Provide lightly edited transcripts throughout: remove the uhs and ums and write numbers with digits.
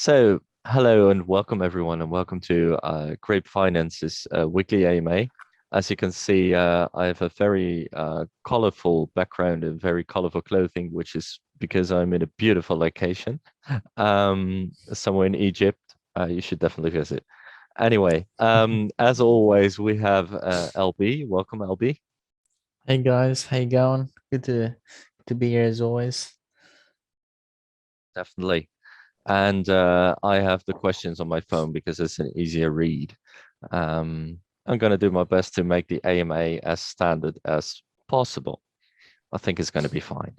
Hello and welcome everyone, and welcome to Grape Finance's weekly AMA. As you can see, I have a very colorful background and very colorful clothing, which is because I'm in a beautiful location, somewhere in Egypt. You should definitely visit. Anyway, as always, we have LB. Welcome, LB. Hey guys, how you going? Good to be here as always. Definitely. And I have the questions on my phone because it's an easier read. I'm going to do my best to make the AMA as standard as possible. I think it's going to be fine.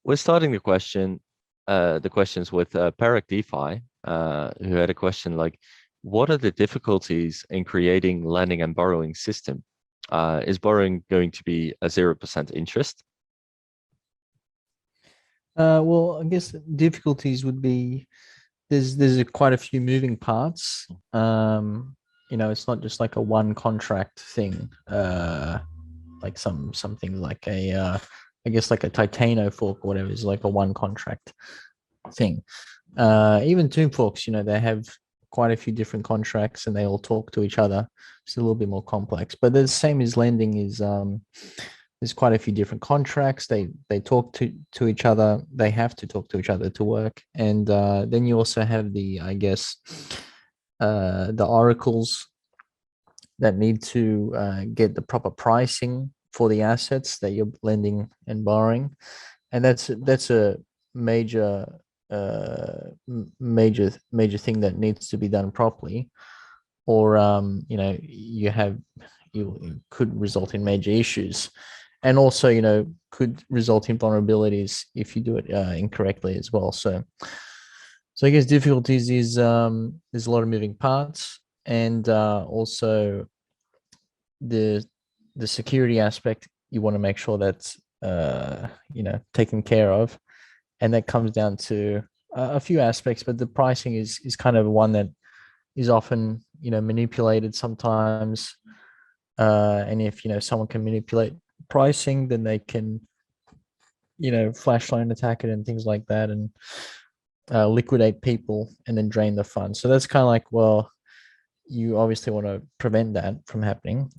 We're starting the questions with Perek DeFi, who had a question like, what are the difficulties in creating lending and borrowing system? Is borrowing going to be a 0% interest? Well, I guess difficulties would be quite a few moving parts. It's not just like a one contract thing. Like something like I guess like a Titano fork or whatever is like a one contract thing. Even two forks, they have quite a few different contracts and they all talk to each other. It's a little bit more complex, but the same as lending is there's quite a few different contracts. They talk to each other. They have to talk to each other to work. And then you also have the I guess the oracles that need to get the proper pricing for the assets that you're lending and borrowing, and that's a major major thing that needs to be done properly, or you could result in major issues, and also could result in vulnerabilities if you do it incorrectly as well. So I guess difficulties is there's a lot of moving parts, and also the the security aspect. You want to make sure that's taken care of, and that comes down to a few aspects. But the pricing is kind of one that is often manipulated sometimes, and if someone can manipulate pricing, then they can flash loan attack it and things like that, and liquidate people and then drain the fund. So that's kind of like, well, you obviously want to prevent that from happening,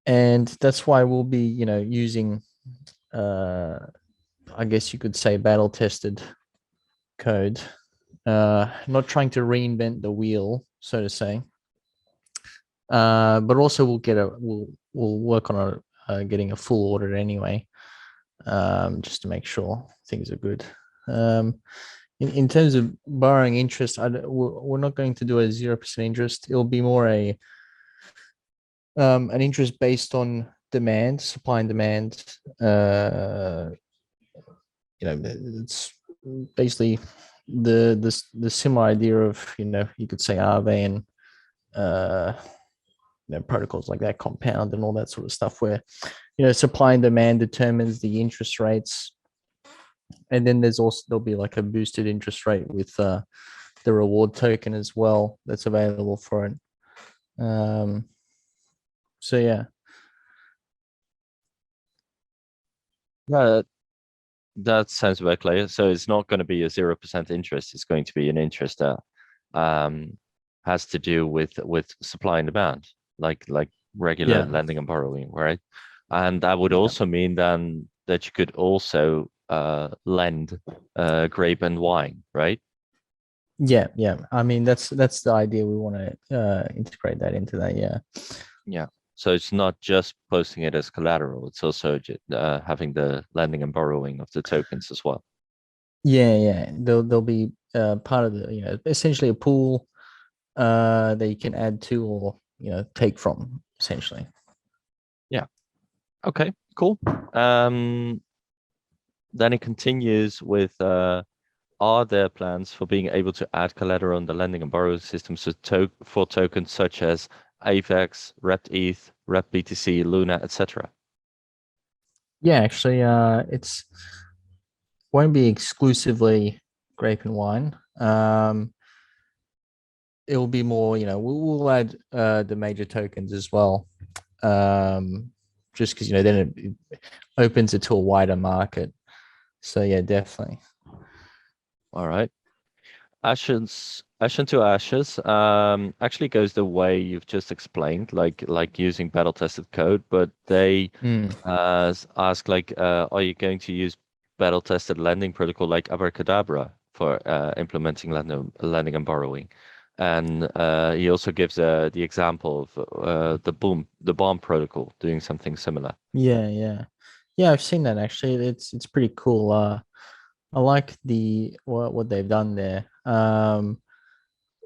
and that's why we'll be using uh, I guess you could say battle tested code, not trying to reinvent the wheel, so to say. But also we'll work on getting a full audit anyway, just to make sure things are good. In terms of borrowing interest, we're not going to do a 0% interest. It'll be more an interest based on demand, supply and demand. It's basically the similar idea of you could say Aave and uh, protocols like that, compound and all that sort of stuff, where supply and demand determines the interest rates, and then there'll be like a boosted interest rate with the reward token as well that's available for it. So yeah. Yeah, that sounds very clear. So it's not going to be a 0% interest. It's going to be an interest that um, has to do with supply and demand, like regular Yeah. lending and borrowing, right? And that would Yeah. also mean then that you could also lend grape and wine, right? Yeah. I mean, that's the idea. We want to integrate that into that. Yeah. Yeah. So it's not just posting it as collateral, it's also having the lending and borrowing of the tokens as well. Yeah. They'll be part of the essentially a pool that you can add to or take from essentially. Yeah. Okay, cool. Um, then it continues with are there plans for being able to add collateral on the lending and borrowing systems for tokens such as AVAX, RepETH, RepBTC, Luna, etc.? Yeah, actually, it's won't be exclusively grape and wine. It will be more, we'll add the major tokens as well. Just because then it opens it to a wider market. So yeah, definitely. All right. Ashen to Ashes actually goes the way you've just explained, like using battle tested code, but they Mm. ask like, are you going to use battle tested lending protocol like Abracadabra for implementing lending and borrowing? And he also gives the example of the bomb protocol doing something similar. Yeah, yeah, yeah. I've seen that actually. It's pretty cool. I like the what they've done there.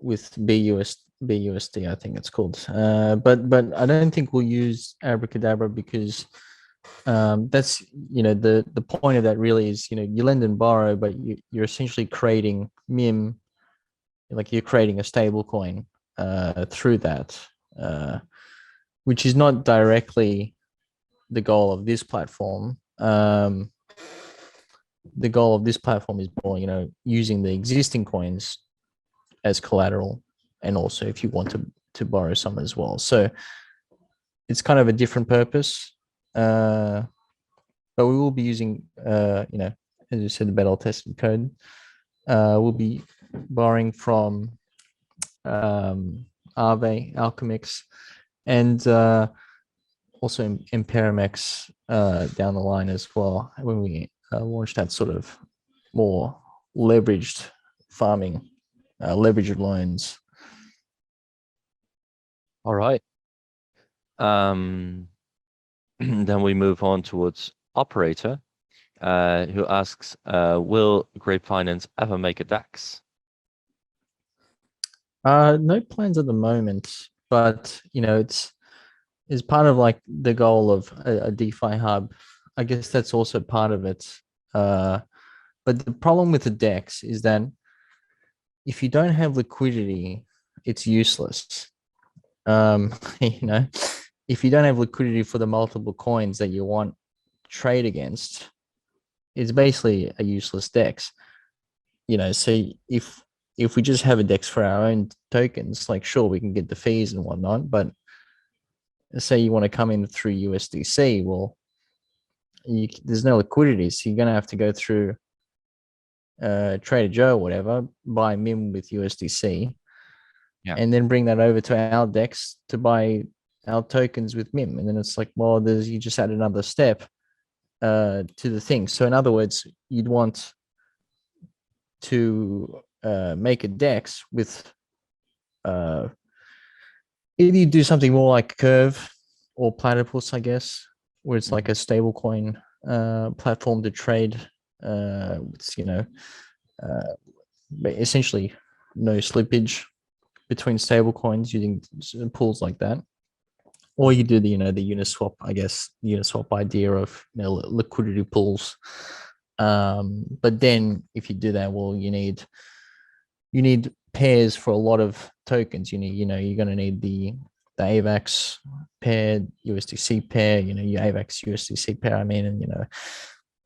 With BUSD, I think it's called. But I don't think we'll use Abracadabra because that's the point of that really is you lend and borrow, but you're essentially creating MIM, like you're creating a stable coin through that, uh, which is not directly the goal of this platform. The goal of this platform is more using the existing coins as collateral, and also if you want to borrow some as well. So it's kind of a different purpose. But we will be using, as you said, the battle tested code. We'll be borrowing from Aave, Alchemix, and also Imperimex down the line as well when we launch that sort of more leveraged farming, leveraged loans. All right. Um, then we move on towards operator, who asks, will Grape Finance ever make a DAX? No plans at the moment, but it's part of like the goal of a DeFi hub. I guess that's also part of it. Uh, but the problem with the DEX is that if you don't have liquidity, it's useless. You know, if you don't have liquidity for the multiple coins that you want to trade against, it's basically a useless DEX. So if we just have a DEX for our own tokens, like sure we can get the fees and whatnot, but say you want to come in through USDC, well, there's no liquidity, so you're going to have to go through Trader Joe or whatever, buy MIM with USDC, Yeah. and then bring that over to our DEX to buy our tokens with MIM. And then it's like, well, you just add another step to the thing. So in other words, you'd want to make a DEX with either you do something more like Curve or Platypus, I guess, where it's like a stable coin platform to trade. It's uh, essentially no slippage between stable coins using pools like that. Or you do the Uniswap, I guess, Uniswap idea of liquidity pools. But then if you do that, well, you need pairs for a lot of tokens. You're going to need the AVAX pair, USDC pair, your AVAX USDC pair, I mean,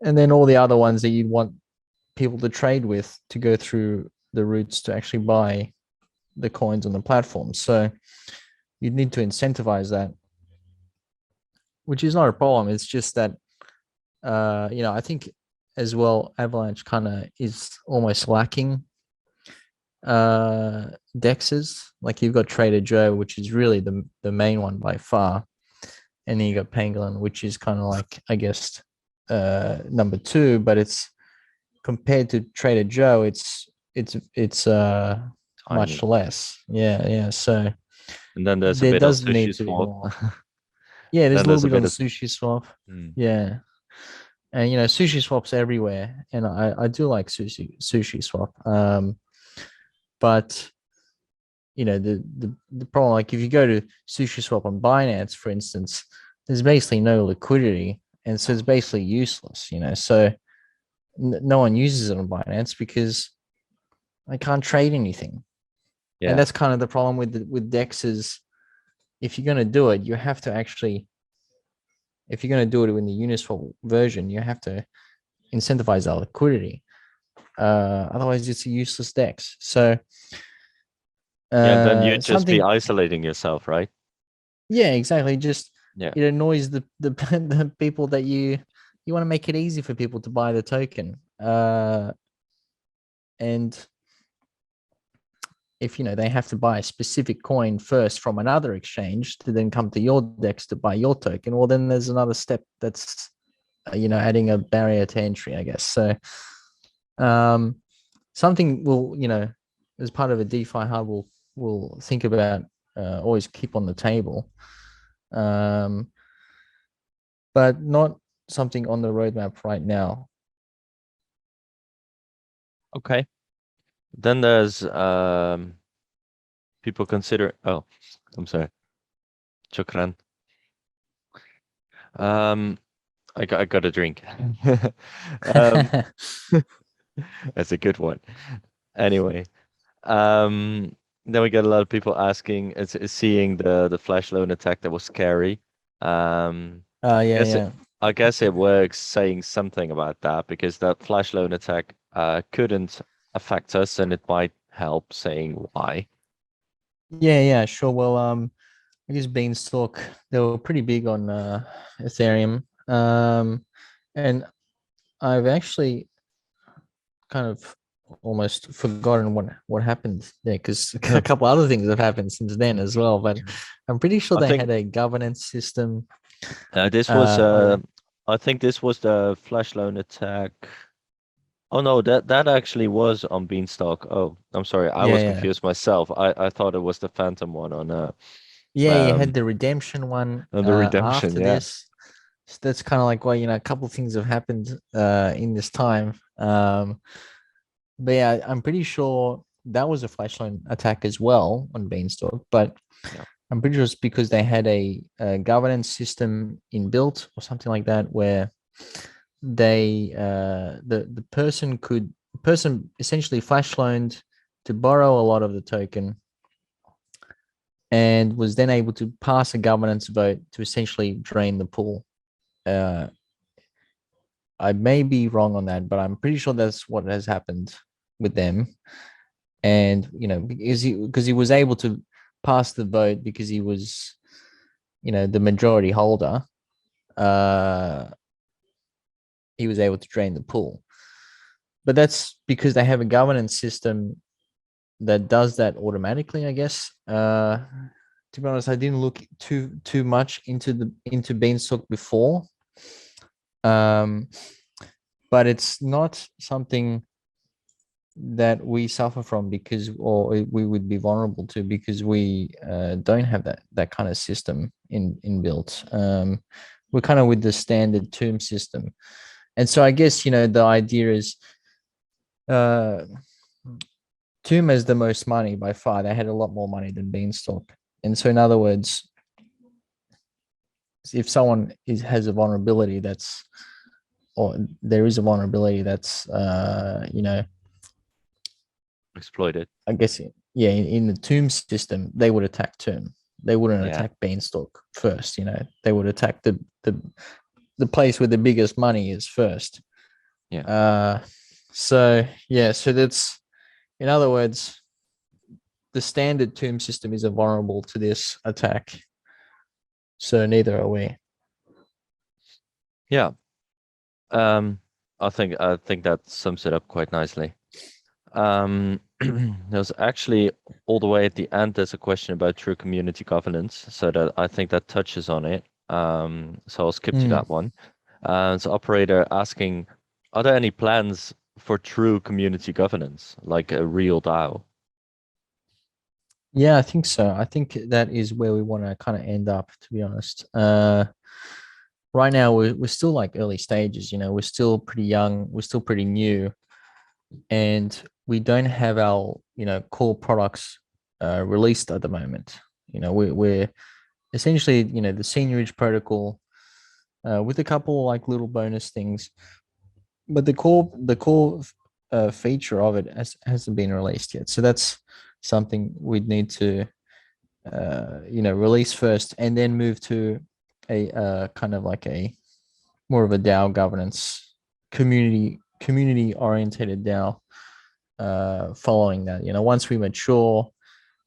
and then all the other ones that you'd want people to trade with to go through the routes to actually buy the coins on the platform. So you'd need to incentivize that, which is not a problem. It's just that, I think as well, Avalanche kind of is almost lacking dexes. Like you've got Trader Joe, which is really the main one by far, and then you got Pangolin, which is kind of like, I guess, number two, but it's compared to Trader Joe, it's much Tiny. less. Yeah. So And then there's a there bit on does Sushi need to be Swap. more. Yeah, there's Then a little there's a bit on bit of Sushi Swap. hmm, Yeah. And Sushi Swap's everywhere. And I do like Sushi Swap. But the problem, like if you go to Sushi Swap on Binance, for instance, there's basically no liquidity. And so it's basically useless. So no one uses it on Binance because I can't trade anything. And yeah. that's kind of the problem with DEX is if you're going to do it, you have to actually, if you're going to do it in the Uniswap version, you have to incentivize our liquidity. Otherwise, it's a useless DEX. So Yeah, and then you'd just be something, isolating yourself, right? yeah, exactly. Just Yeah. it annoys the people that you want to make it easy for people to buy the token. And if they have to buy a specific coin first from another exchange to then come to your DEX to buy your token, well, then there's another step that's adding a barrier to entry, I guess. So something will, as part of a DeFi hub, will think about, always keep on the table, but not something on the roadmap right now. Okay. Then there's people consider. Oh, I'm sorry. Chokran. I got a drink. um, that's a good one. Anyway, then we get a lot of people asking, is seeing the flash loan attack that was scary. I Yeah, guess it, yeah. I guess it works saying something about that because that flash loan attack couldn't affect us, and it might help saying why. Yeah, yeah, sure. Well, I guess Beanstalk, they were pretty big on Ethereum. And I've actually kind of almost forgotten what happened there, because a couple other things have happened since then as well. But I'm pretty sure I they think had a governance system. this was Oh, I think this was the flash loan attack. Oh no, that actually was on Beanstalk. Oh, I'm sorry, I yeah, was yeah, confused myself. I thought it was the Phantom one yeah. You had um the redemption one on the redemption. after Yeah, this. So that's kind of like why a couple of things have happened in this time. But yeah, I'm pretty sure that was a flashlight attack as well on Beanstalk. But yeah, I'm pretty sure it's because they had a governance system inbuilt or something like that, where the person essentially flash loaned to borrow a lot of the token, and was then able to pass a governance vote to essentially drain the pool. Uh, I may be wrong on that, but I'm pretty sure that's what has happened with them. And because he was able to pass the vote because he was the majority holder, uh, he was able to drain the pool. But that's because they have a governance system that does that automatically, I guess. To be honest, I didn't look too much into Beanstalk before, um, but it's not something that we suffer from, because, or we would be vulnerable to, because we don't have that kind of system inbuilt. We're kind of with the standard tomb system, and so I guess the idea is, uh, Tomb has the most money by far. They had a lot more money than Beanstalk, and so in other words, if someone has a vulnerability that's, or there is a vulnerability that's, exploited. I guess, yeah, in the Tomb system, they would attack Tomb. They wouldn't Yeah, attack Beanstalk first. They would attack the place where the biggest money is first. yeah, So yeah, so that's, in other words, the standard Tomb system is vulnerable to this attack. So neither are we. yeah. Um, I think that sums it up quite nicely. There's actually all the way at the end, there's a question about true community governance, so that I think that touches on it. So I'll skip to Mm. that one. So operator asking, are there any plans for true community governance, like a real DAO? Yeah, I think so. I think that is where we want to kind of end up, to be honest. Right now we're still like early stages, we're still pretty young, we're still pretty new, and we don't have our, core products released at the moment. We're essentially, the seniorage protocol, with a couple like little bonus things, but the core feature of it hasn't been released yet. So that's something we'd need to release first, and then move to a kind of like a more of a DAO governance, community oriented DAO. Following that, once we mature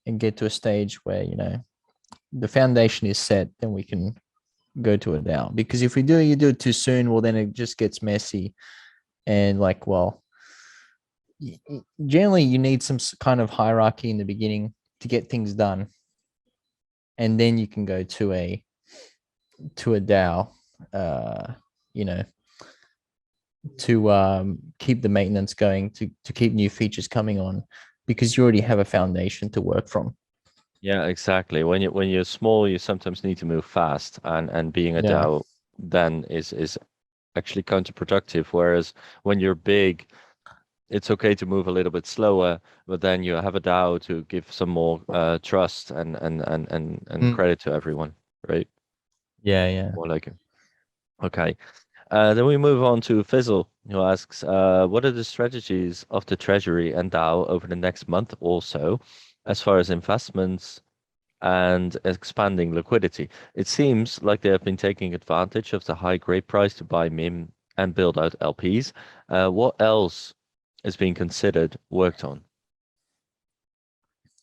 and get to a stage where the foundation is set, then we can go to a DAO. Because if you do it too soon, well, then it just gets messy, and like, well, generally you need some kind of hierarchy in the beginning to get things done, and then you can go to a DAO, uh, you know, to keep the maintenance going, to keep new features coming on, because you already have a foundation to work from. Yeah, exactly. When you're small, you sometimes need to move fast, and being a Yeah. DAO then is actually counterproductive. Whereas when you're big, it's okay to move a little bit slower, but then you have a DAO to give some more trust and Mm. credit to everyone, right? Yeah, yeah. More like it. Okay. Then we move on to Fizzle, who asks, what are the strategies of the Treasury and DAO over the next month or so, as far as investments and expanding liquidity? It seems like they have been taking advantage of the high Grape price to buy MIM and build out LPs. What else is being considered, worked on?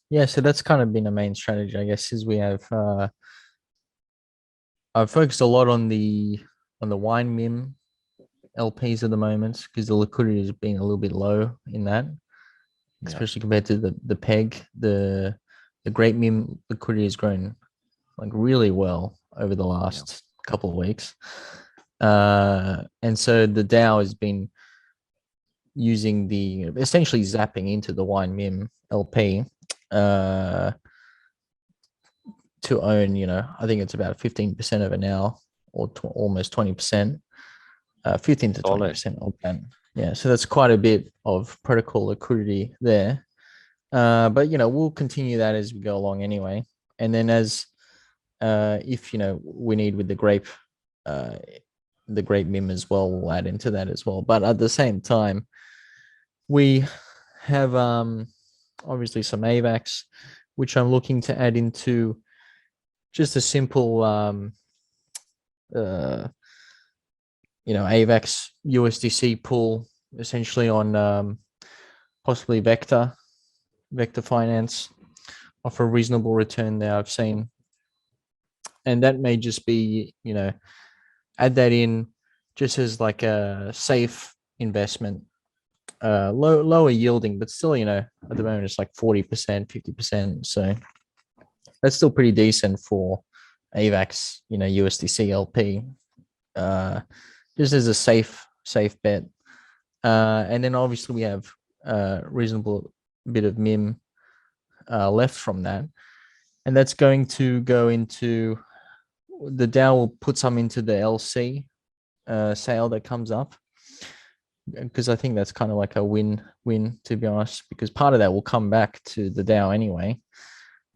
Yeah, so that's kind of been a main strategy, I guess, is we have I've focused a lot on the wine mim LPs at the moment because the liquidity has been a little bit low in that, Yeah, especially compared to the peg. The grape mim liquidity has grown like really well over the yeah. last couple of weeks. And so the DAO has been using the essentially zapping into the wine mim LP uh, to own, I think it's about 15% of it now, or almost 20%, 15 to Solid. 20% of that. Yeah, so that's quite a bit of protocol liquidity there. But we'll continue that as we go along anyway. And then as if we need with uh, the grape mim as well, we'll add into that as well. But at the same time, we have obviously some AVAX, which I'm looking to add into just a simple uh, AVAX USDC pool, essentially on possibly Vector Finance, offer a reasonable return there, I've seen. And that may just be, add that in just as like a safe investment, lower yielding, but still, at the moment it's like 40%, 50%. So that's still pretty decent for AVAX, USDC LP, uh, just as a safe bet. And then obviously we have a reasonable bit of MIM left from that. And that's going to go into the DAO will put some into the LC sale that comes up, because I think that's kind of like a win-win, to be honest, because part of that will come back to the DAO anyway.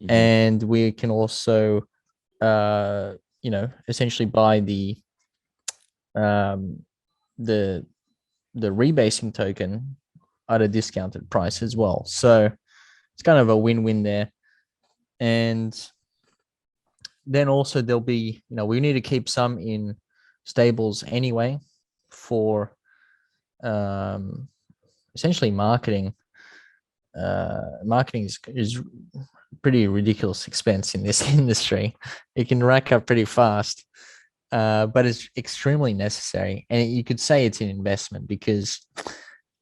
Hmm. And we can also, essentially buy um, the the rebasing token at a discounted price as well. So it's kind of a win-win there. And then also there'll be, we need to keep some in stables anyway for um, essentially marketing. Marketing is pretty ridiculous expense in this industry. It can rack up pretty fast, but it's extremely necessary. And you could say it's an investment because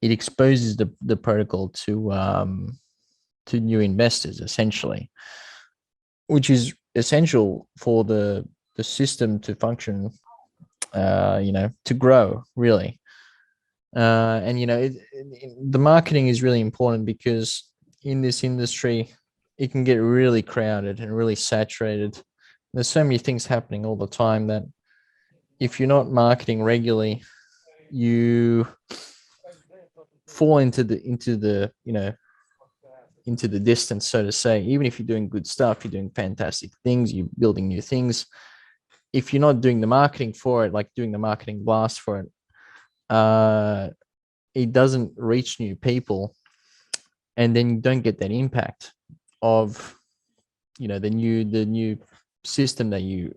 it exposes the protocol to new investors essentially, which is essential for the system to function, to grow really. And the marketing is really important because in this industry, it can get really crowded and really saturated. There's so many things happening all the time that if you're not marketing regularly, you fall into the into the distance, so to say. Even if you're doing good stuff, you're doing fantastic things, you're building new things. If you're not doing the marketing for it, like doing the marketing blast for it, it doesn't reach new people, and then you don't get that impact of the new system that you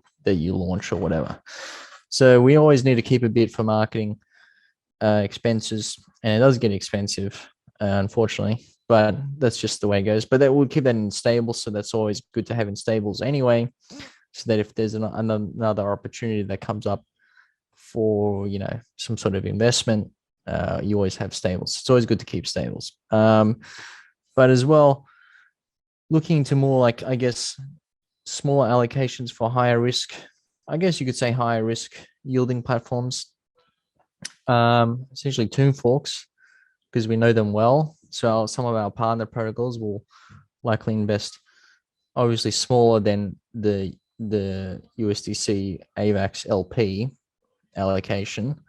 launch or whatever. So we always need to keep a bit for marketing expenses, and it does get expensive, unfortunately. But that's just the way it goes. But that we'll keep that in stables, so that's always good to have in stables anyway, so that if there's another opportunity that comes up for some sort of investment, You always have stables. It's always good to keep stables. But as well, looking into more like, I guess, smaller allocations for higher risk, I guess you could say higher risk yielding platforms, essentially tomb forks, because we know them well. So some of our partner protocols will likely invest obviously smaller than the USDC AVAX LP allocation,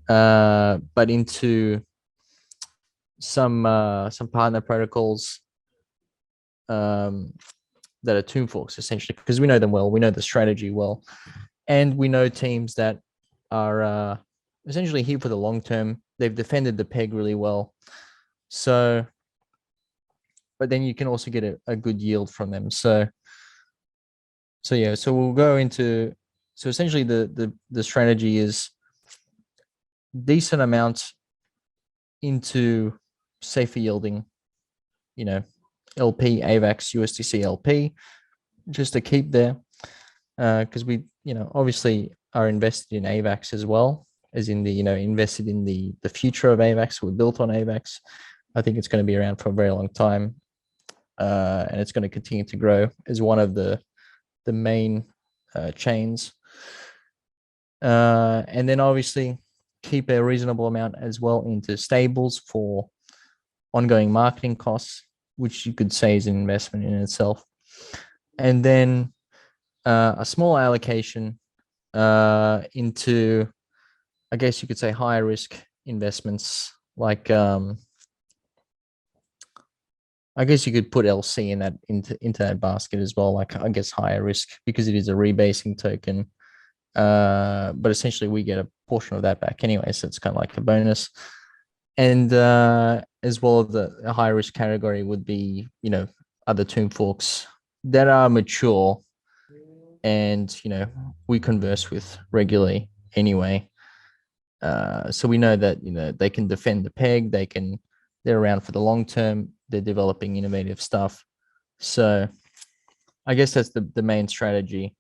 but into some partner protocols um, that are tomb forks essentially, because we know them well, we know the strategy well, and we know teams that are essentially here for the long term. They've defended the peg really well, so but then you can also get a good yield from them. So yeah, so we'll go into so essentially the strategy is decent amounts into safer yielding, you know, LP, AVAX, USDC LP, just to keep there. Because we, obviously are invested in AVAX as well, as in the, invested in the future of AVAX. We're built on AVAX. I think it's going to be around for a very long time. And it's going to continue to grow as one of the main chains. And then obviously keep a reasonable amount as well into stables for ongoing marketing costs, which you could say is an investment in itself. And then a small allocation into, I guess you could say, higher risk investments, like I guess you could put LC in that into that basket as well, like I guess higher risk because it is a rebasing token. But essentially we get a portion of that back anyway, so it's kind of like a bonus. And as well, the high risk category would be, other tomb forks that are mature and, we converse with regularly anyway. So we know that, they can defend the peg, they're around for the long term, they're developing innovative stuff. So I guess that's the main strategy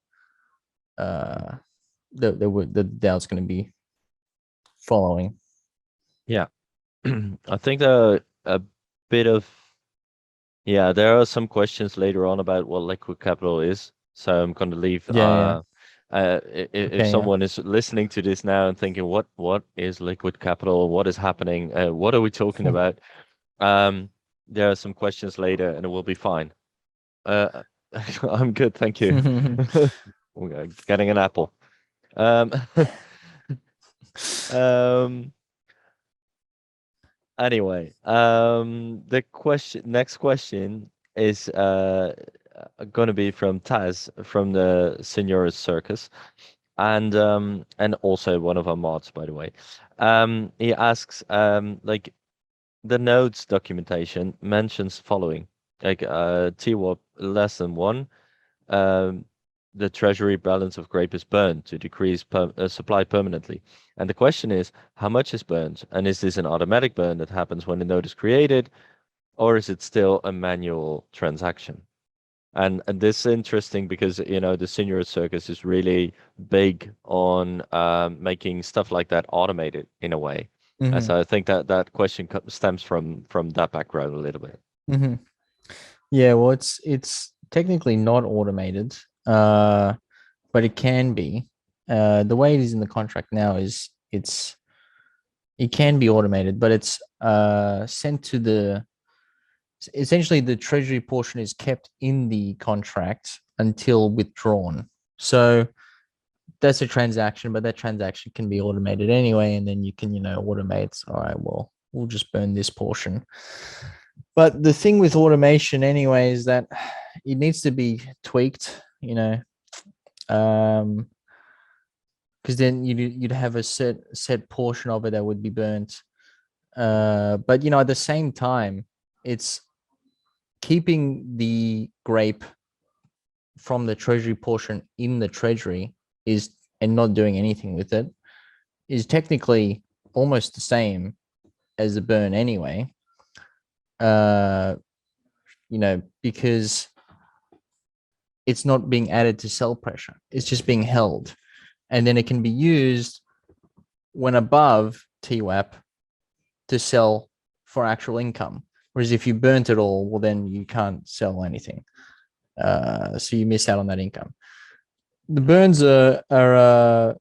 that the DAO's going to be following. Yeah. I think a bit of there are some questions later on about what liquid capital is. So I'm going to leave. Yeah. If Okay. Yeah. someone is listening to this now and thinking, what is liquid capital? What is happening? What are we talking about? There are some questions later, and it will be fine. I'm good, thank you. We're getting an apple. Anyway, the next question is going to be from Taz from the Senior Circus, and also one of our mods, by the way. He asks, like, the nodes documentation mentions following, like TWAP less than 1, the treasury balance of Grape is burned to decrease supply permanently. And the question is, how much is burned? And is this an automatic burn that happens when the node is created, or is it still a manual transaction? And this is interesting because, the Senior Circus is really big on making stuff like that automated in a way. And so I think that question stems from that background a little bit. Yeah, well, it's technically not automated, but it can be. The way it is in the contract now is it can be automated, but it's sent to essentially the treasury portion is kept in the contract until withdrawn. So that's a transaction, but that transaction can be automated anyway, and then you can, automate. All right, well, we'll just burn this portion. But the thing with automation anyway is that it needs to be tweaked, because then you'd have a set portion of it that would be burnt. But at the same time, it's keeping the grape from the treasury portion in the treasury and not doing anything with it is technically almost the same as the burn anyway. Because it's not being added to sell pressure. It's just being held. And then it can be used when above TWAP to sell for actual income. Whereas if you burnt it all, well, then you can't sell anything. So you miss out on that income. The burns are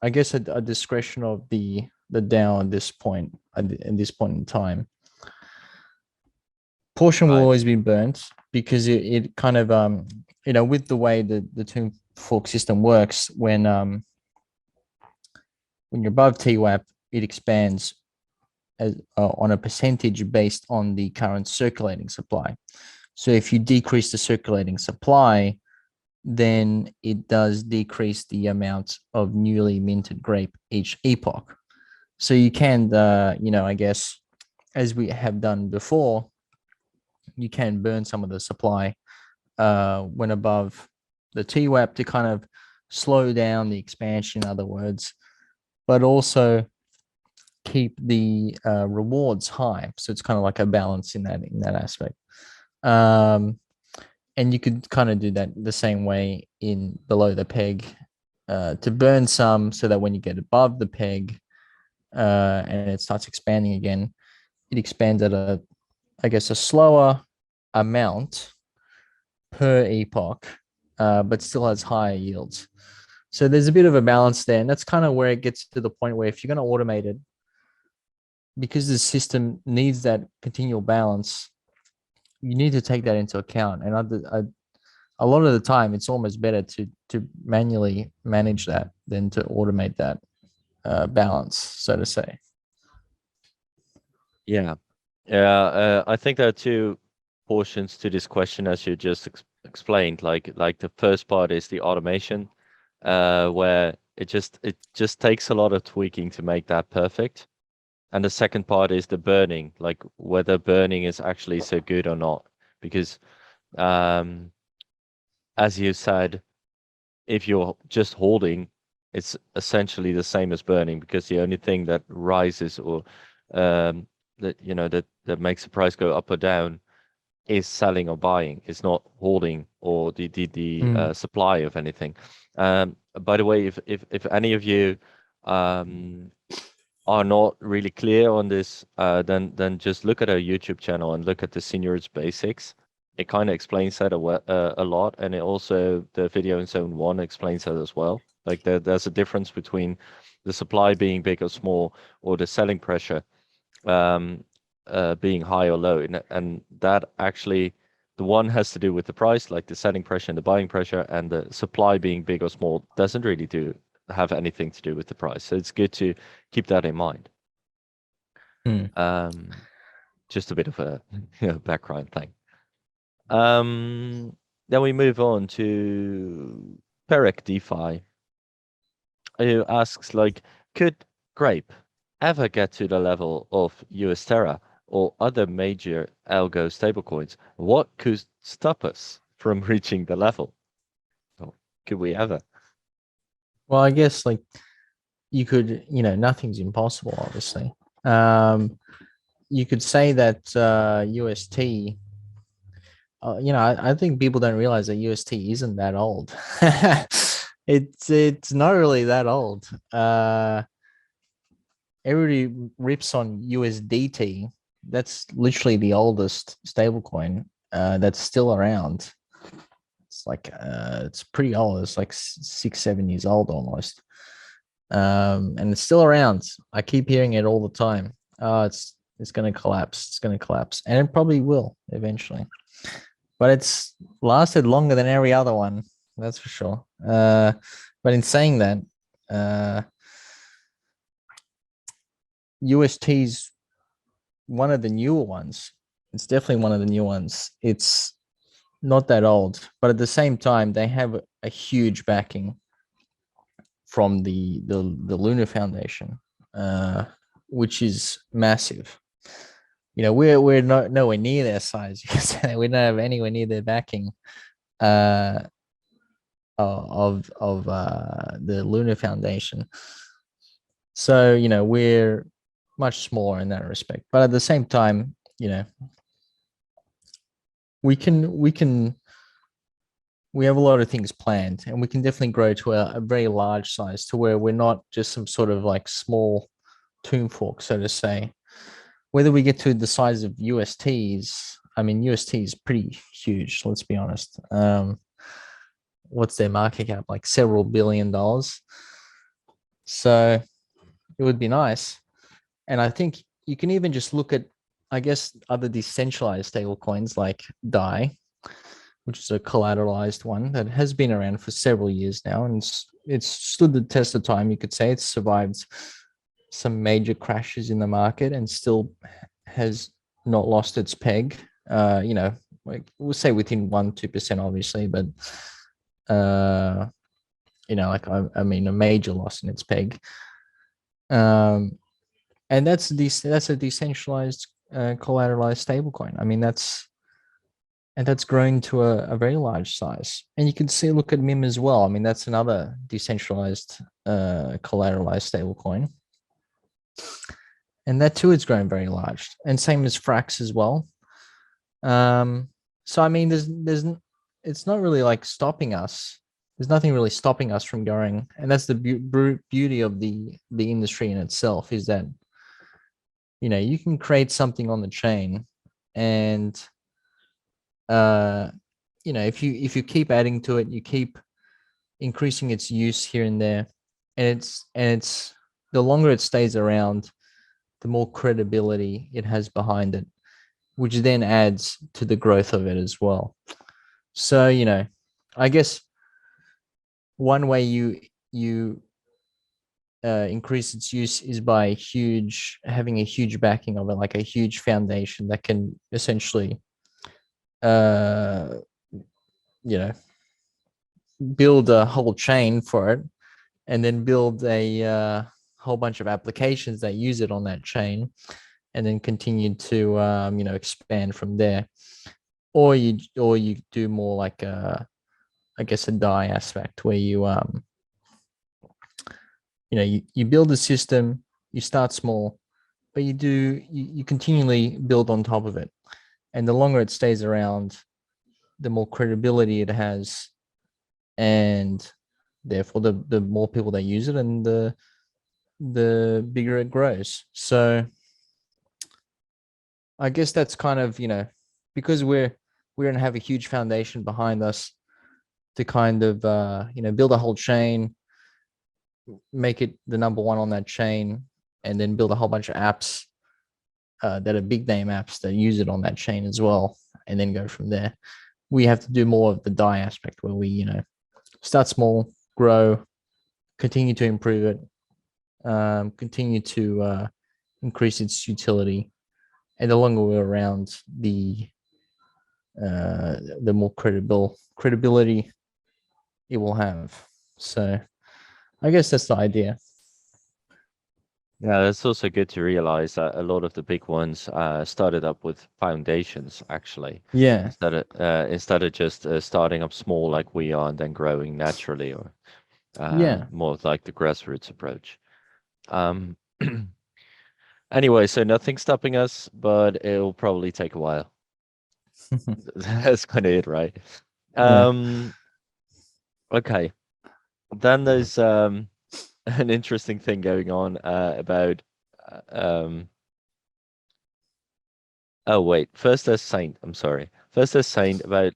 I guess, a discretion of the DAO at this point, at this point in time. Portion will Right. always be burnt because it kind of with the way the tomb fork system works, when you're above TWAP, it expands as on a percentage based on the current circulating supply. So if you decrease the circulating supply, then it does decrease the amount of newly minted grape each epoch. So you can, I guess, as we have done before, you can burn some of the supply when above the TWAP to kind of slow down the expansion, in other words, but also keep the rewards high. So it's kind of like a balance in that aspect. And you could kind of do that the same way in below the peg to burn some so that when you get above the peg and it starts expanding again, it expands at I guess, a slower amount per epoch, but still has higher yields. So there's a bit of a balance there. And that's kind of where it gets to the point where if you're going to automate it, because the system needs that continual balance, you need to take that into account. And a lot of the time, it's almost better to manually manage that than to automate that balance, so to say. Yeah. I think there are two portions to this question, as you just explained. Like the first part is the automation, where it just takes a lot of tweaking to make that perfect. And the second part is the burning, like whether burning is actually so good or not. Because as you said, if you're just holding, it's essentially the same as burning, because the only thing that rises or that makes the price go up or down is selling or buying. It's not holding or the supply of anything. By the way, if any of you are not really clear on this, then just look at our YouTube channel and look at the Seniors Basics. It kind of explains that a lot, and it also, the video in Zone 1 explains that as well. Like there's a difference between the supply being big or small, or the selling pressure being high or low, and that actually, the one has to do with the price, like the selling pressure and the buying pressure, and the supply being big or small doesn't really have anything to do with the price. So it's good to keep that in mind. Just a bit of a background thing. Then we move on to Perec DeFi, who asks, like, could Grape ever get to the level of US Terra or other major algo stablecoins? What could stop us from reaching the level? Or could we ever? Well, I guess like you could, nothing's impossible, obviously. You could say that UST, I think people don't realize that UST isn't that old. It's not really that old. Everybody rips on USDT. That's literally the oldest stablecoin that's still around. It's like it's pretty old. It's like 6-7 years old almost, and it's still around. I keep hearing it all the time. It's going to collapse. It's going to collapse, and it probably will eventually. But it's lasted longer than every other one, that's for sure. But in saying that, UST's one of the newer ones. It's definitely one of the new ones. It's not that old, but at the same time, they have a huge backing from the Lunar Foundation, which is massive. We're not nowhere near their size. We don't have anywhere near their backing of the Lunar Foundation. So we're much smaller in that respect. But at the same time, we have a lot of things planned, and we can definitely grow to a very large size to where we're not just some sort of like small tomb fork, so to say. whether we get to the size of USTs, I mean, UST is pretty huge. Let's be honest. What's their market cap? Like several $billions. So it would be nice. And I think you can even just look at, I guess, other decentralized stable coins like DAI, which is a collateralized one that has been around for several years now, and it's stood the test of time. You could say it's survived some major crashes in the market and still has not lost its peg. Like we'll say within 1-2%, obviously, but uh, like I mean, a major loss in its peg. And that's a decentralized collateralized stablecoin. I mean, that's growing to a very large size. And you can see, look at MIM as well. I mean, that's another decentralized collateralized stablecoin. And that too is growing very large. And same as Frax as well. So I mean, it's not really like stopping us. There's nothing really stopping us from going. And that's the beauty of the industry in itself, is that, you can create something on the chain, and if you keep adding to it, you keep increasing its use here and there, and it's the longer it stays around, the more credibility it has behind it, which then adds to the growth of it as well. So I guess one way you increase its use is by having a huge backing of it, like a huge foundation that can essentially uh build a whole chain for it, and then build a whole bunch of applications that use it on that chain, and then continue to expand from there. Or you do more like I guess a DAI aspect, where you build a system, you start small, but you continually build on top of it, and the longer it stays around, the more credibility it has, and therefore the more people that use it, and the bigger it grows. So I guess that's kind of, because we don't have a huge foundation behind us to kind of build a whole chain, make it the number one on that chain, and then build a whole bunch of apps that are big name apps that use it on that chain as well, and then go from there. We have to do more of the DAI aspect, where we start small, grow, continue to improve it, continue to increase its utility, and the longer we're around, the more credibility it will have. So I guess that's the idea. Yeah, that's also good to realize that a lot of the big ones started up with foundations, actually, Yeah. instead of just starting up small like we are and then growing naturally, or Yeah. more of like the grassroots approach. Um, anyway, so nothing's stopping us, but it'll probably take a while. That's kind of it, right? Yeah. Um, okay. Then there's an interesting thing going on about um oh wait, first there's Saint. I'm sorry. First there's Saint about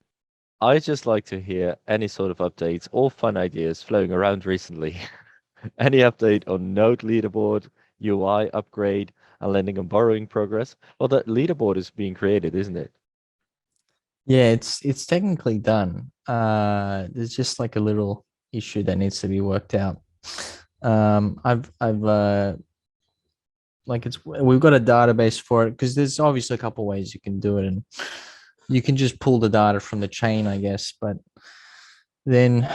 I just like to hear any sort of updates or fun ideas flowing around recently. Any update on Node leaderboard, UI upgrade, and lending and borrowing progress? Well, the leaderboard is being created, isn't it? Yeah, it's technically done. There's just like a little issue that needs to be worked out. I've like we've got a database for it, because there's obviously a couple ways you can do it, and you can just pull the data from the chain, I guess, but then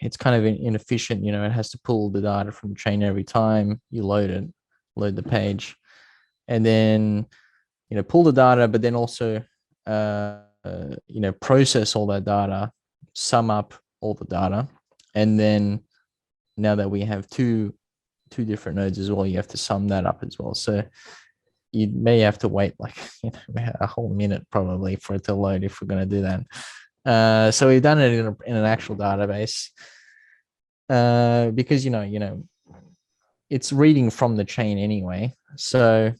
it's kind of inefficient. It has to pull the data from the chain every time you load the page, and then pull the data, but then also process all that data, sum up all the data, and then now that we have two different nodes as well, you have to sum that up as well. So you may have to wait like a whole minute probably for it to load if we're going to do that. So we've done it in an actual database, because it's reading from the chain anyway. So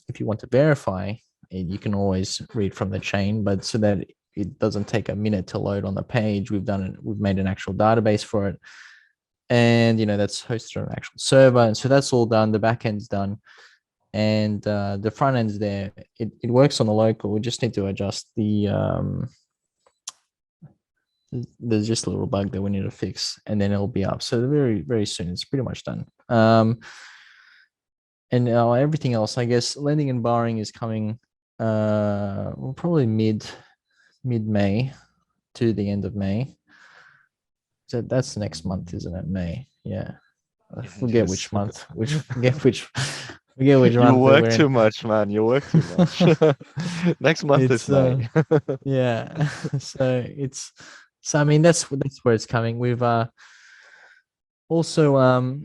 if you want to verify, you can always read from the chain, but so that it doesn't take a minute to load on the page, we've made an actual database for it, and that's hosted on an actual server, and so that's all done. The back end's done, and the front end's there. It works on the local. We just need to adjust the there's just a little bug that we need to fix, and then it'll be up. So very, very soon, it's pretty much done. And everything else, I guess, lending and borrowing is coming well, probably mid-May to the end of May. So that's next month, isn't it? May. Yeah. I forget Yes. which month. Forget which You month work we're too in. much, man. You work too much. Next month is It's May. yeah. So I mean that's where it's coming. We've also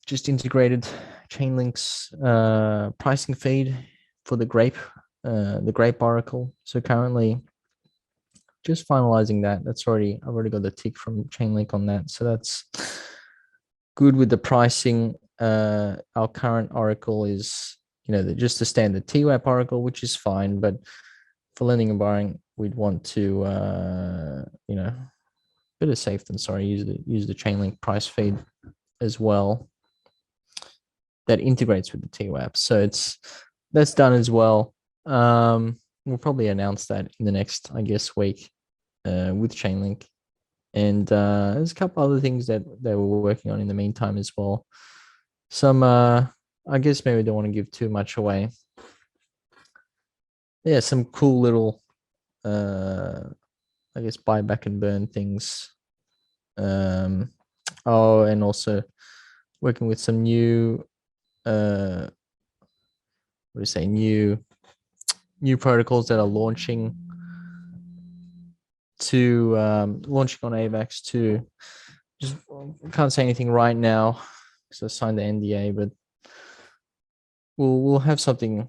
just integrated Chainlink's pricing feed for the Grape Oracle. So currently just finalizing that. I've already got the tick from Chainlink on that. So that's good with the pricing. Our current Oracle is, just the standard TWAP Oracle, which is fine. But for lending and borrowing, we'd want to, better safe than sorry, use the Chainlink price feed as well. That integrates with the TWAP. So that's done as well. We'll probably announce that in the next, I guess, week with Chainlink. And there's a couple other things that we're working on in the meantime as well. Some, I guess maybe don't want to give too much away. Yeah, some cool little, I guess, buy back and burn things. Oh, and also working with some new, what do you say, new protocols that are launching on AVAX too. Just can't say anything right now because I signed the NDA, but we'll have some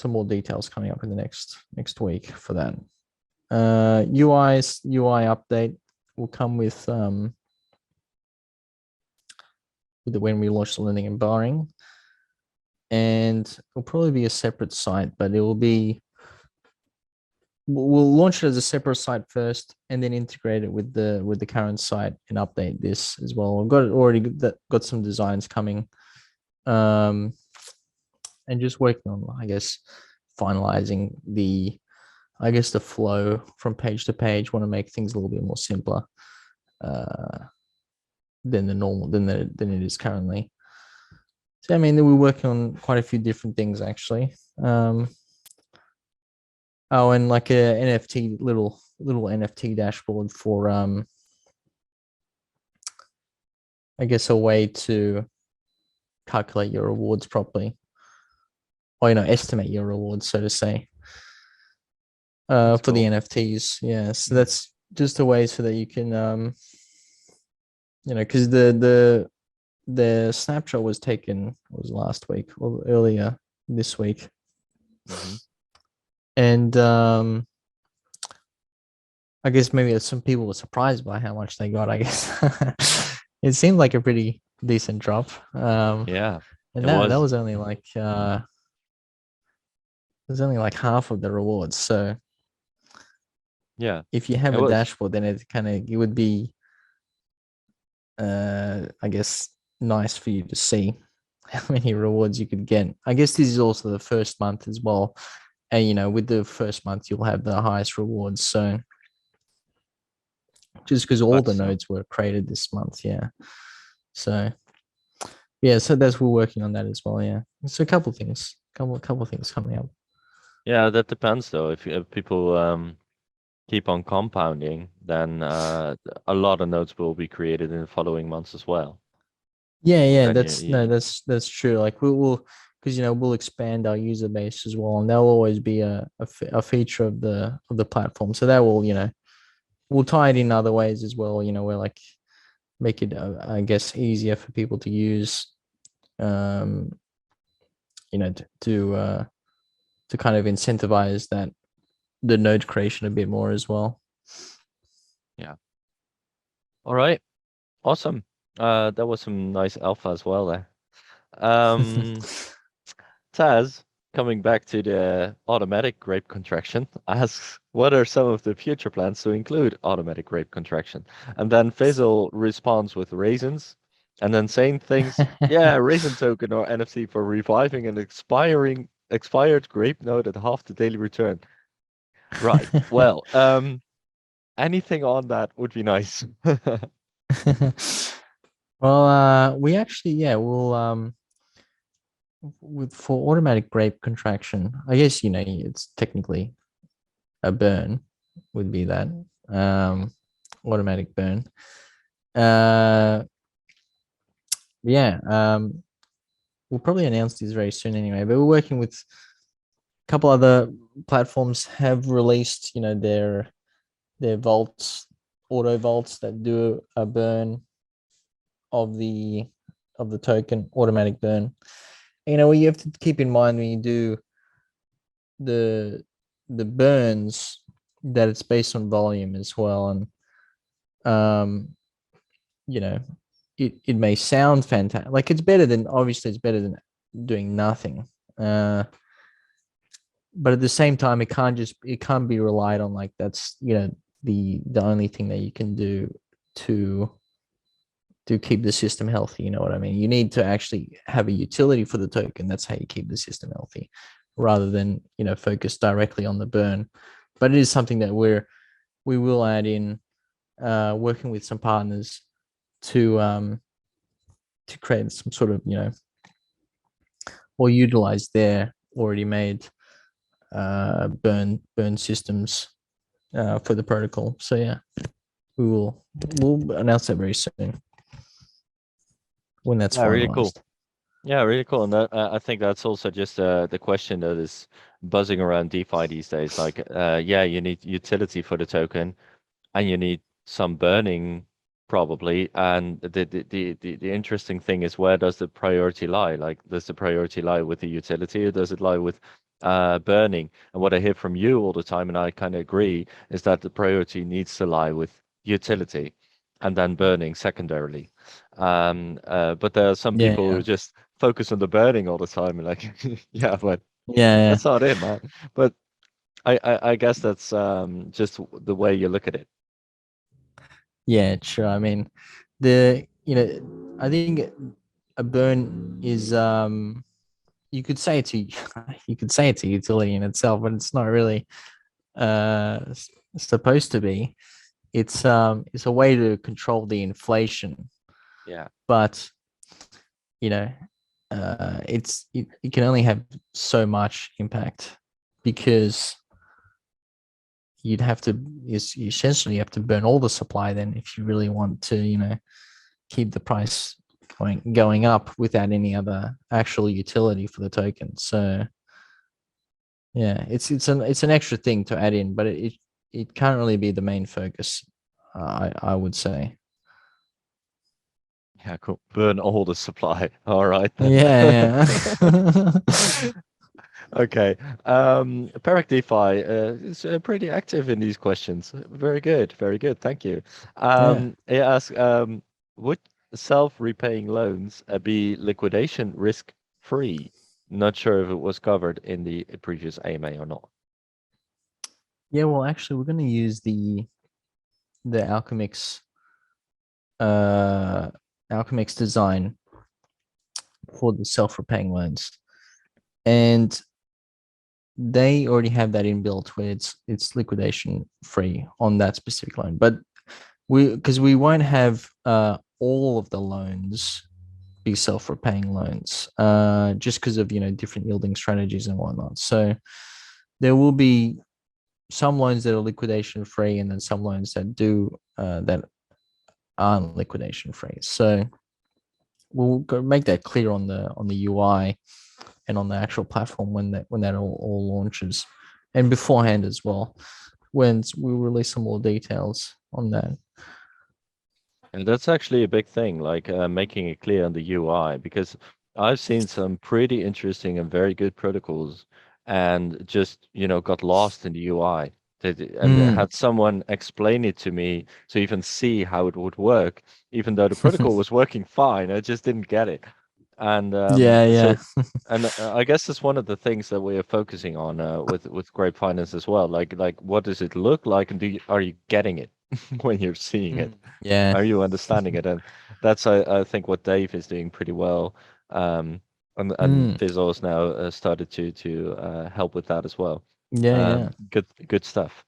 more details coming up in the next week for that. UI update will come with when we launch the lending and borrowing, and it'll probably be a separate site, but we'll launch it as a separate site first, and then integrate it with the current site and update this as well. I've already got some designs coming, and just working on, I guess, finalizing the flow from page to page. Want to make things a little bit more simpler than it is currently. So I mean, we're working on quite a few different things actually. Oh, and like a NFT little NFT dashboard for I guess a way to calculate your rewards properly, or estimate your rewards, so to say, for cool. the NFTs. Yeah, so that's just a way so that you can because the snapshot was taken last week or earlier this week. Mm-hmm. And I guess maybe some people were surprised by how much they got. I guess it seemed like a pretty decent drop. Yeah, and it that was. was only like half of the rewards. So Yeah, if you have it a was. dashboard, then it would be I guess nice for you to see how many rewards you could get. I guess this is also the first month as well, and with the first month you'll have the highest rewards. So just because all the nodes were created this month, yeah. So yeah, so we're working on that as well. Yeah, so a couple things coming up. Yeah, that depends though. If people keep on compounding, then a lot of nodes will be created in the following months as well. Yeah, Then that's true. Like we'll because we'll expand our user base as well, and there'll always be a feature of the platform. So that will we'll tie it in other ways as well. We're like make it I guess easier for people to use. To kind of incentivize the node creation a bit more as well. Yeah. All right. Awesome. That was some nice alpha as well there. Um, Taz, coming back to the automatic grape contraction, asks what are some of the future plans to include automatic grape contraction? And then Faisal responds with raisins, and then saying things, yeah, raisin token or NFT for reviving an expired grape node at half the daily return. Right. Well, anything on that would be nice. Well, we actually, yeah, we'll with for automatic grape contraction. I guess it's technically a burn would be that um automatic burn. Uh, yeah, we'll probably announce these very soon anyway. But we're working with a couple other platforms have released, their vaults, auto vaults that do a burn of the token, automatic burn. What you have to keep in mind when you do the burns that it's based on volume as well, and um, you know, it may sound fantastic, like it's better than obviously it's better than doing nothing. But at the same time, it can't be relied on like that's the only thing that you can do to keep the system healthy. You know what I mean? You need to actually have a utility for the token. That's how you keep the system healthy, rather than focus directly on the burn. But it is something that we will add in, working with some partners to create some sort of or utilize their already made burn systems for the protocol. So yeah, we'll announce that very soon when that's Yeah, really cool. finalized. Yeah, really cool. And that, I think that's also just the question that is buzzing around DeFi these days. Like, yeah, you need utility for the token, and you need some burning probably. And the interesting thing is, where does the priority lie? Like, does the priority lie with the utility, or does it lie with burning? And what I hear from you all the time, and I kind of agree, is that the priority needs to lie with utility, and then burning secondarily. But there are some Yeah, people who yeah, just focus on the burning all the time, and like, yeah, but yeah, that's not it, man. But I guess that's just the way you look at it. yeah. Sure. I mean, I think a burn is you could say it's a you could say it's a utility in itself, but it's not really supposed to be. It's a way to control the inflation, Yeah. but you know it can only have so much impact, because you'd have to you essentially have to burn all the supply then if you really want to keep the price going up without any other actual utility for the token. So yeah, it's an extra thing to add in, but it can't really be the main focus. I would say. Yeah, cool. Burn all the supply. All right then. Yeah, yeah. Okay. Parak DeFi is pretty active in these questions. Very good. Very good. Thank you. Yeah. It asks, would self-repaying loans be liquidation risk free? Not sure if it was covered in the previous AMA or not. Yeah, well, actually, we're going to use the uh Alchemix design for the self-repaying loans, and they already have that inbuilt where it's liquidation free on that specific loan. But because we won't have all of the loans be self-repaying loans, just because of different yielding strategies and whatnot. So there will be some loans that are liquidation free, and then some loans that aren't liquidation free. So we'll go make that clear on the UI and on the actual platform when that all launches, and beforehand as well, when we release some more details on that. And that's actually a big thing, like making it clear on the UI, because I've seen some pretty interesting and very good protocols and just, got lost in the UI. And Mm. had someone explain it to me to even see how it would work, even though the protocol was working fine. I just didn't get it. And Yeah, so, yeah. and I guess that's one of the things that we are focusing on with Grape Finance as well. Like what does it look like, and are you getting it when you're seeing it? Yeah. Are you understanding it? And that's I think what Dave is doing pretty well. Um, and Mm. Fizzo's now started to help with that as well. Yeah, yeah. Good stuff.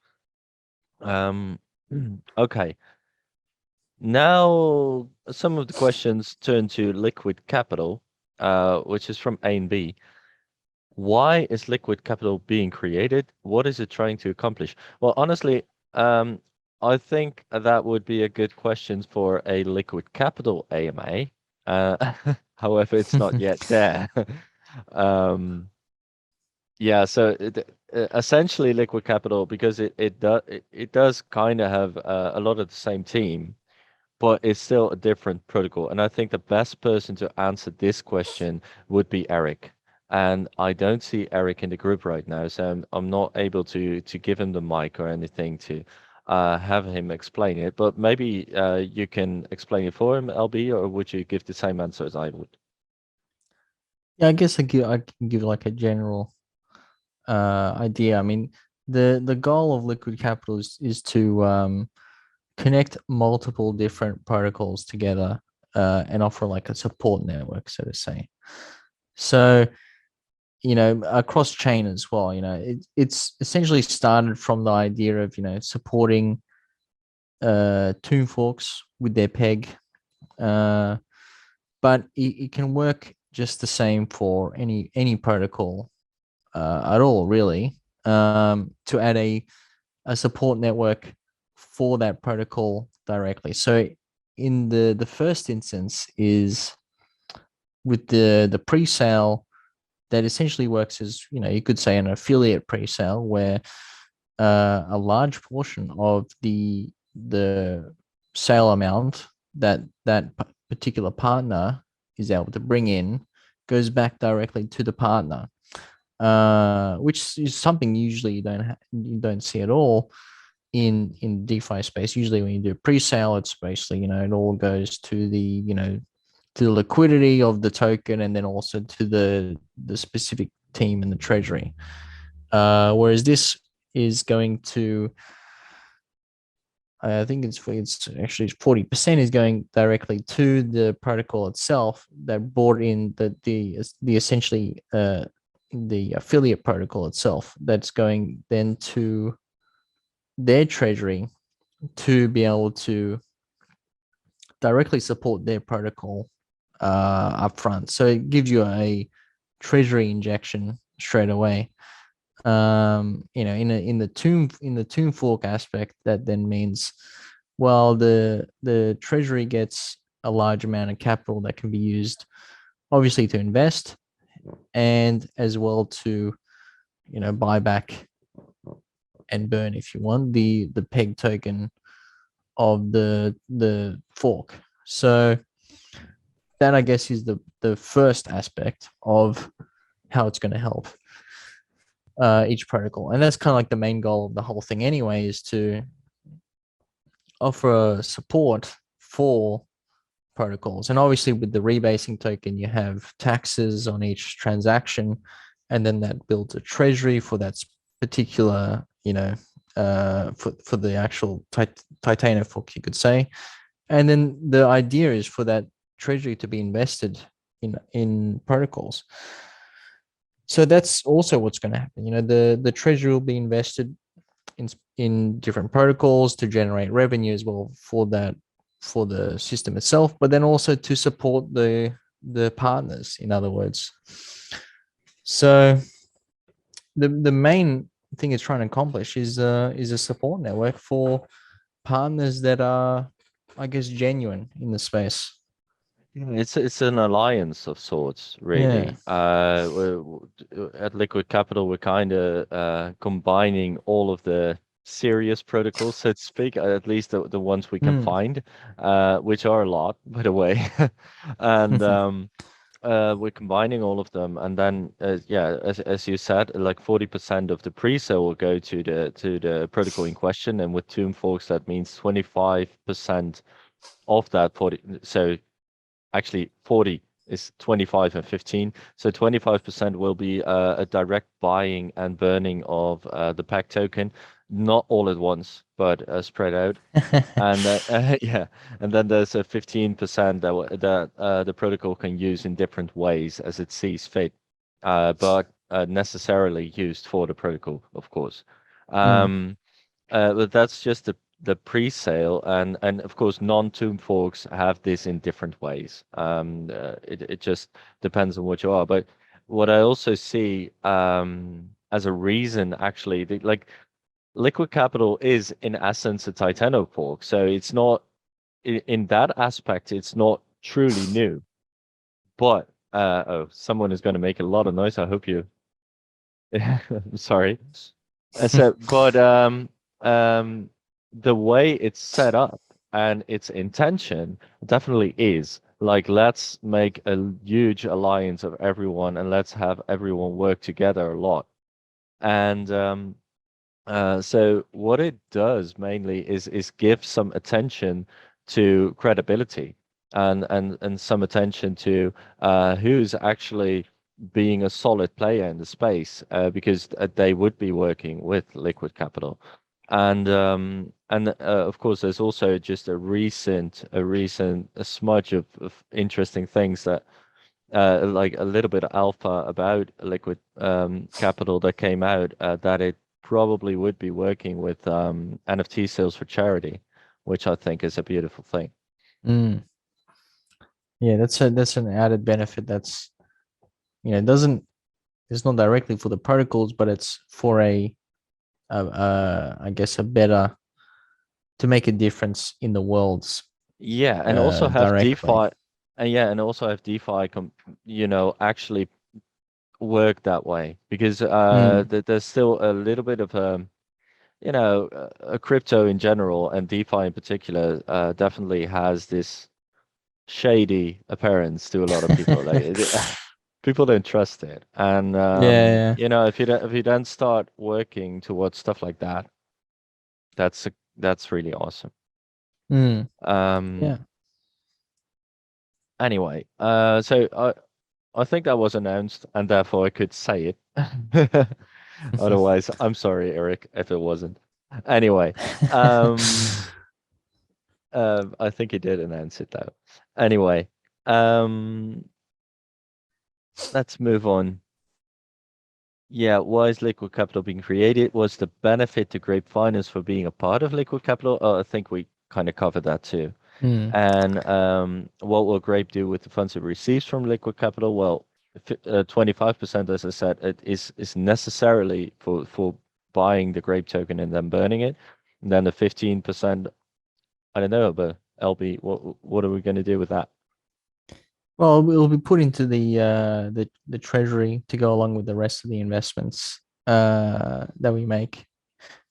Um, okay. Now some of the questions turn to liquid capital, which is from A and B. Why is liquid capital being created? What is it trying to accomplish? Well, honestly, um, I think that would be a good question for a liquid capital AMA. However, it's not yet there. Um, yeah, so essentially liquid capital, because it does kind of have a lot of the same team, but it's still a different protocol. And I think the best person to answer this question would be Eric. And I don't see Eric in the group right now, so I'm not able to give him the mic or anything to have him explain it. But maybe you can explain it for him, LB, or would you give the same answer as I would? Yeah, I guess I can give like a general idea. I mean, the goal of liquid capital is to connect multiple different protocols together and offer like a support network, so to say. So, across chain as well, it's essentially started from the idea of, supporting tomb forks with their peg. Uh, but it can work just the same for any protocol at all, really. To add a support network for that protocol directly. So in the first instance is with the pre-sale that essentially works as, you could say an affiliate pre-sale where a large portion of the sale amount that particular partner is able to bring in goes back directly to the partner, which is something usually you don't see at all in DeFi space. Usually, when you do pre-sale, it's basically, it all goes to the liquidity of the token, and then also to the specific team in the treasury. Whereas this is going to, I think it's actually 40% is going directly to the protocol itself that brought in the essentially the affiliate protocol itself that's going then to their treasury to be able to directly support their protocol upfront. So it gives you a treasury injection straight away. In the tomb fork aspect, that then means, well, the treasury gets a large amount of capital that can be used, obviously, to invest and as well to buy back and burn, if you want, the peg token of the fork. So that, I guess, is the first aspect of how it's going to help each protocol, and that's kind of like the main goal of the whole thing anyway, is to offer support for protocols. And obviously with the rebasing token, you have taxes on each transaction, and then that builds a treasury for that particular, for the actual Titanium fork, you could say. And then the idea is for that treasury to be invested in protocols. So that's also what's going to happen. The treasury will be invested in different protocols to generate revenue as well for the system itself, but then also to support the partners, in other words. So the main thing it's trying to accomplish is a support network for partners that are, I guess, genuine in the space. Yeah, it's an alliance of sorts, Yeah. really. At Liquid Capital, we're kind of combining all of the serious protocols, so to speak, at least the ones we can Mm. find, which are a lot, by the way. And we're combining all of them, and then yeah, as you said, like 40% of the pre-sale will go to the protocol in question, and with Tomb Forks, that means 25% of that 40. So actually 40 is 25 and 15. So 25% will be a direct buying and burning of the pack token, not all at once, but spread out. And yeah, and then there's a 15% that the protocol can use in different ways as it sees fit, but necessarily used for the protocol, of course. Mm, Um, but that's just the pre-sale, and of course, non-tomb forks have this in different ways. It just depends on what you are. But what I also see as a reason, actually, like Liquid Capital is in essence a Titano fork, so it's not in that aspect, it's not truly new. But oh, someone is going to make a lot of noise. I hope you. I'm sorry. But um, the way it's set up and its intention definitely is like, let's make a huge alliance of everyone and let's have everyone work together a lot. And so what it does mainly is give some attention to credibility and some attention to who's actually being a solid player in the space, because they would be working with liquid capital. And of course there's also just a smudge of interesting things that like a little bit of alpha about liquid capital that came out, that it probably would be working with NFT sales for charity, which I think is a beautiful thing. mm. Yeah, that's an added benefit. That's doesn't it's not directly for the protocols, but it's for I guess a better to make a difference in the worlds Yeah, and also have directly. DeFi, and yeah, and also have DeFi, actually work that way, because Mm. there's still a little bit of a crypto in general and DeFi in particular definitely has this shady appearance to a lot of people. Like people don't trust it, and Yeah, if you then start working towards stuff like that, that's really awesome. yeah. Mm. Um, Yeah. anyway, so I think that was announced, and therefore I could say it. Otherwise, I'm sorry, Eric, if it wasn't. Anyway, um, I think he did announce it though. Anyway, um, let's move on. Yeah, why is Liquid Capital being created? Was the benefit to Grape Finance for being a part of Liquid Capital? I think we kind of covered that too. Mm. And what will Grape do with the funds it receives from Liquid Capital? Well, 25%, as I said, it is necessarily for buying the Grape token and then burning it. And then the 15%, I don't know, but LB, what are we going to do with that? Well, it will be put into the treasury to go along with the rest of the investments that we make.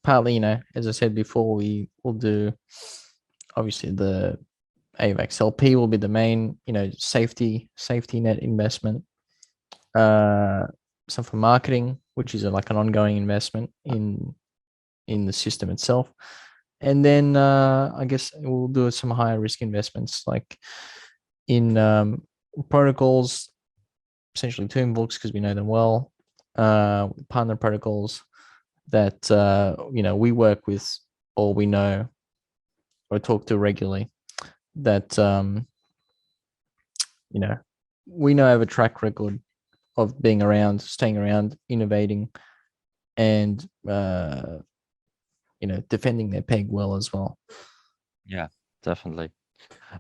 Partly, as I said before, we will do obviously the AVAX LP will be the main, safety net investment. Uh, some for marketing, which is like an ongoing investment in the system itself. And then I guess we'll do some higher risk investments like in protocols, essentially tomb books because we know them well, partner protocols that we work with or we know or talk to regularly that you know we know have a track record of being around, staying around, innovating, and defending their peg well as well. Yeah, definitely.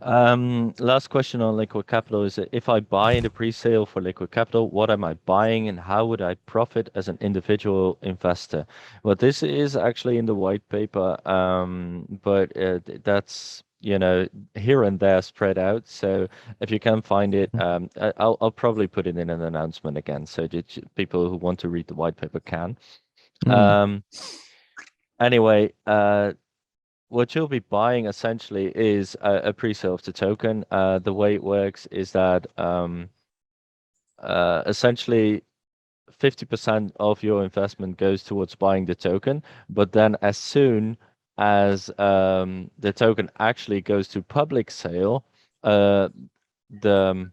Last question on liquid capital is if I buy in the pre-sale for liquid capital, what am I buying and how would I profit as an individual investor? Well, this is actually in the white paper, but that's, here and there spread out. So if you can find it, I'll probably put it in an announcement again, so that people who want to read the white paper can. Mm. Um, anyway, what you'll be buying essentially is a pre-sale of the token. The way it works is that essentially 50% of your investment goes towards buying the token, but then as soon as the token actually goes to public sale, uh, the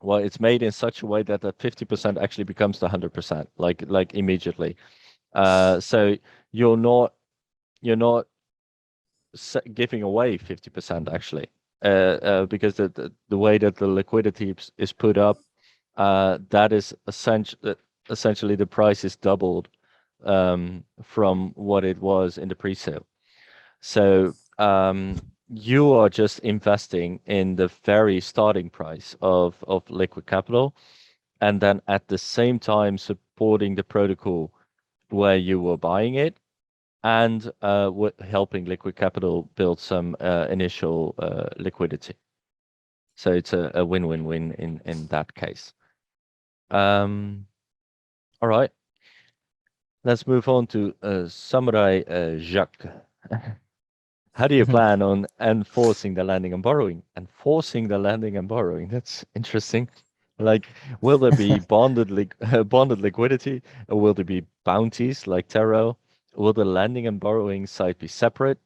Well, it's made in such a way that the 50% actually becomes the 100%, like immediately. So you're not you're not giving away 50% actually, because the way that the liquidity is put up, that is essentially the price is doubled from what it was in the pre-sale. So you are just investing in the very starting price of liquid capital, and then at the same time supporting the protocol where you were buying it, and helping liquid capital build some initial liquidity. So it's a win-win-win in that case. All right, let's move on to Samurai Jacques. How do you plan on enforcing the lending and borrowing? Enforcing the lending and borrowing, that's interesting. Like, will there be bonded liquidity, or will there be bounties like Taro? Will the lending and borrowing side be separate?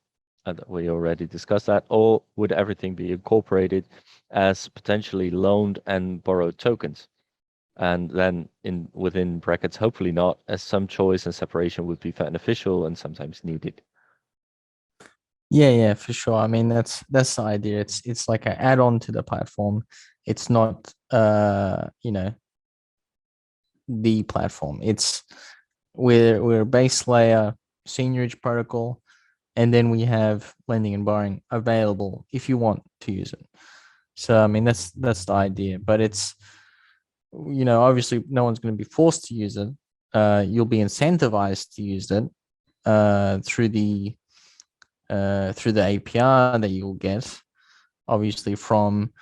And we already discussed that. Or would everything be incorporated as potentially loaned and borrowed tokens? And then within brackets, hopefully not, as some choice and separation would be beneficial and sometimes needed. Yeah, yeah, for sure. I mean, that's the idea. It's like an add-on to the platform. It's not the platform. We're a base layer seniorage protocol, and then we have lending and borrowing available if you want to use it. So I mean that's the idea. But it's obviously no one's going to be forced to use it. You'll be incentivized to use it through the APR that you'll get, obviously from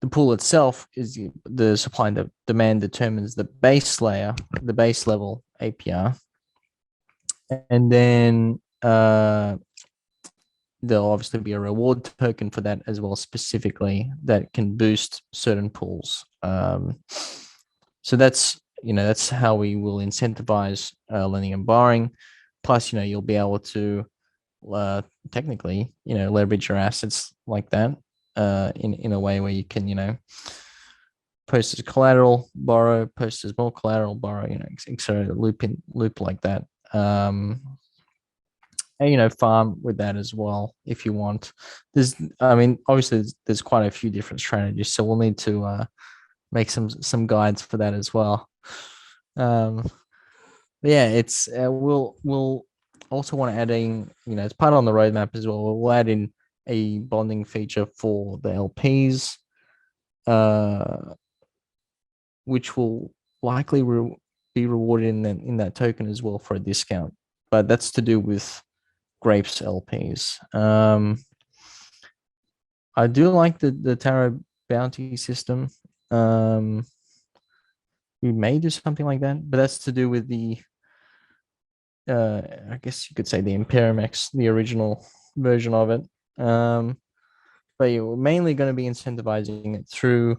the pool itself. Is the supply and the demand determines the base layer, the base level APR, and then there'll obviously be a reward token for that as well, specifically that can boost certain pools. So that's how we will incentivize lending and borrowing. Plus, you'll be able to technically, leverage your assets like that in a way where you can, post as collateral, borrow, post as more collateral, borrow, etc. Loop like that. And farm with that as well if you want. I mean, obviously there's quite a few different strategies, so we'll need to make some guides for that as well. um yeah, it's we'll also want to add in, it's part on the roadmap as well. We'll add in a bonding feature for the LPs, uh which will likely be rewarded in that token as well for a discount, but that's to do with Grape's LPs. I do like the Taro bounty system. Um, we may do something like that, but that's to do with the I guess you could say the Imperimex, the original version of it. But yeah, we're mainly going to be incentivizing it through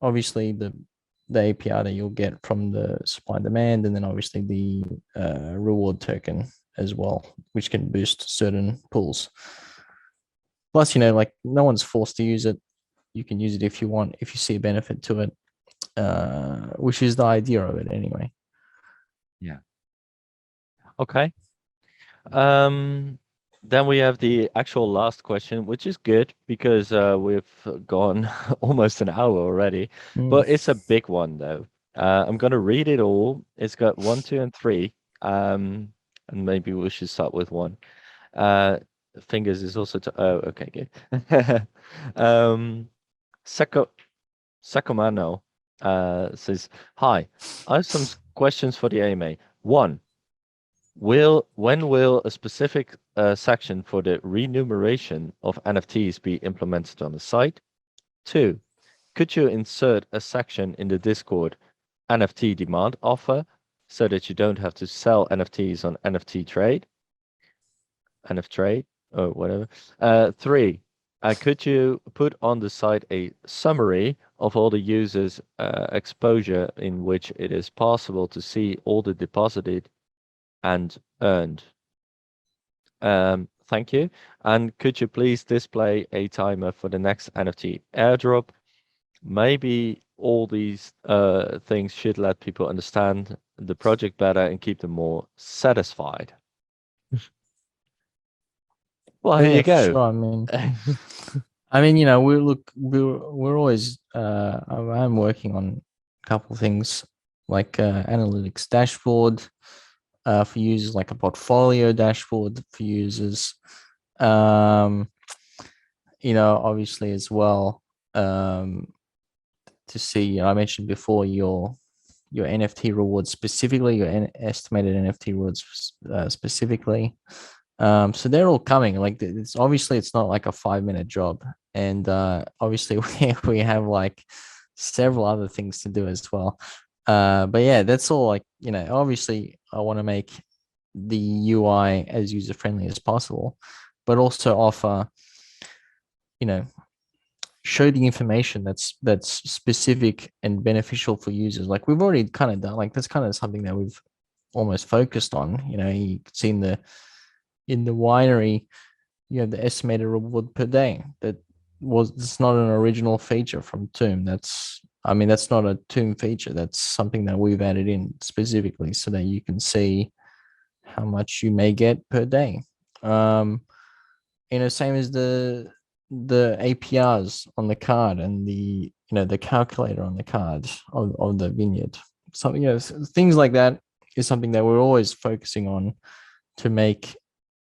obviously the APR that you'll get from the supply and demand, and then obviously the reward token as well, which can boost certain pools. Plus, like no one's forced to use it. You can use it if you want, if you see a benefit to it, which is the idea of it anyway. Yeah. Okay. Then we have the actual last question, which is good because we've gone almost an hour already, Mm. but it's a big one though. I'm gonna read it all. It's got 1, 2, and 3. And maybe we should start with 1. Uh, Fingers is also to. Oh, okay, good. Sako Sakomano says, "Hi, I have some questions for the AMA. 1. When will a specific section for the remuneration of NFTs be implemented on the site? 2. Could you insert a section in the Discord NFT demand offer so that you don't have to sell NFTs on NFT trade, NF trade, or whatever? 3. Could you put on the site a summary of all the users' exposure in which it is possible to see all the deposited and earned? Thank you. And could you please display a timer for the next NFT airdrop? maybe all these things should let people understand the project better and keep them more satisfied. Well, here Yeah, you for go. sure. I mean, we're always I'm working on a couple of things like analytics dashboard for users, like a portfolio dashboard for users. Um, obviously as well, um, to see, I mentioned before your NFT rewards specifically, your estimated NFT rewards specifically. So they're all coming. Like it's obviously it's not like a 5 minute job, and obviously we have like several other things to do as well. But yeah, that's all. Like obviously I want to make the UI as user friendly as possible, but also offer you know show the information that's specific and beneficial for users. Like we've already kind of done. Like that's kind of something that we've almost focused on. You can see in the winery you have the estimated reward per day. It's not an original feature from Tomb. That's not a Tomb feature. That's something that we've added in specifically so that you can see how much you may get per day. Um, same as the APRs on the card and the calculator on the card of the vineyard. Something things like that is something that we're always focusing on to make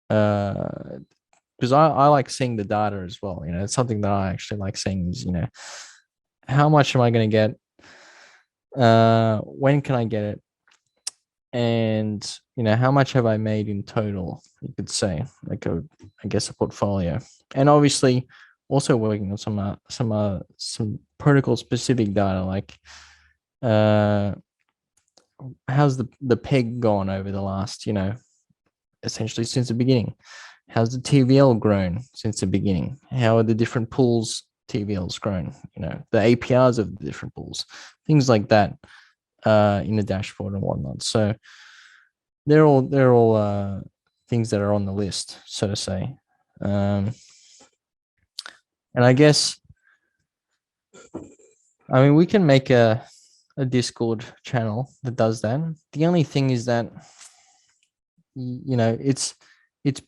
because I like seeing the data as well. It's something that I actually like seeing is, how much am I going to get? When can I get it? And, how much have I made in total? You could say, like I guess a portfolio. And obviously also working on some protocol specific data, like uh, how's the peg gone over the last, essentially since the beginning? How's the TVL grown since the beginning? How are the different pools TVLs grown? The APRs of the different pools, things like that, in the dashboard and whatnot. So they're all things that are on the list, so to say. Um, and I guess, we can make a Discord channel that does that. The only thing is that it's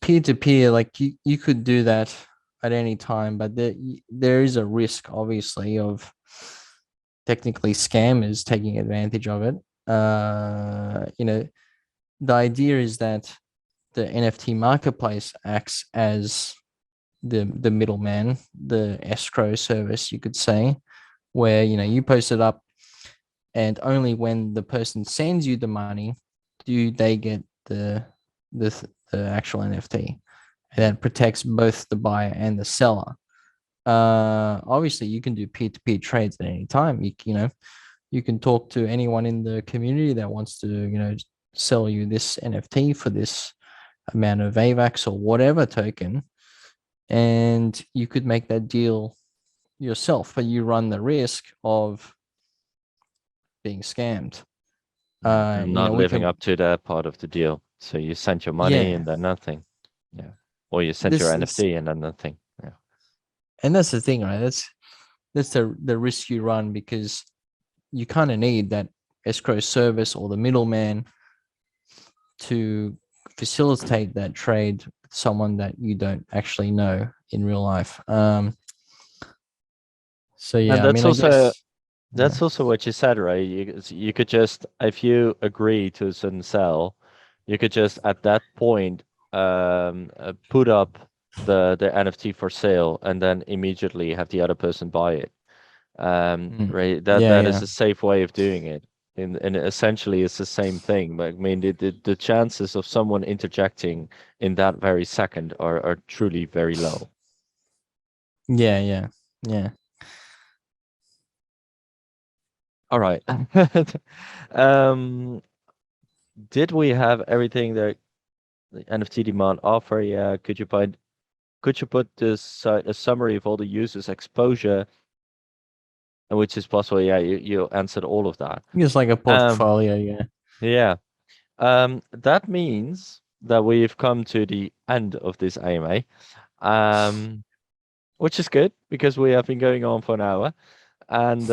peer to peer. Like you could do that at any time, but there is a risk, obviously, of technically scammers taking advantage of it. The idea is that the NFT marketplace acts as the middleman, the escrow service, you could say, where you post it up, and only when the person sends you the money do they get the, the actual NFT, and that protects both the buyer and the seller. Obviously, you can do peer-to-peer trades at any time. You can talk to anyone in the community that wants to sell you this NFT for this amount of AVAX or whatever token, and you could make that deal yourself, but you run the risk of being scammed. And not We living can, up to that part of the deal. So you sent your money yeah. and then nothing. Yeah. Or you sent your This is, NFT and then nothing. Yeah. and that's the thing, right? That's the risk you run, because you kind of need that escrow service or the middleman to facilitate that trade with someone that you don't actually know in real life. So And yeah, that's I also guess, yeah. that's also what you said, right? You could just, if you agree to a certain sell, you could just at that point put up the NFT for sale and then immediately have the other person buy it. Right. That Yeah, that is yeah. a safe way of doing it. And essentially it's the same thing. But I mean the chances of someone interjecting in that very second are truly very low. Yeah, yeah, yeah. All right. Um, did we have everything that the NFT demand offer? Yeah. Could you put this a summary of all the users exposure, which is possible? Yeah, you answered all of that. Just like a Um, portfolio, yeah. yeah. That means that we've come to the end of this AMA, which is good because we have been going on for an hour. And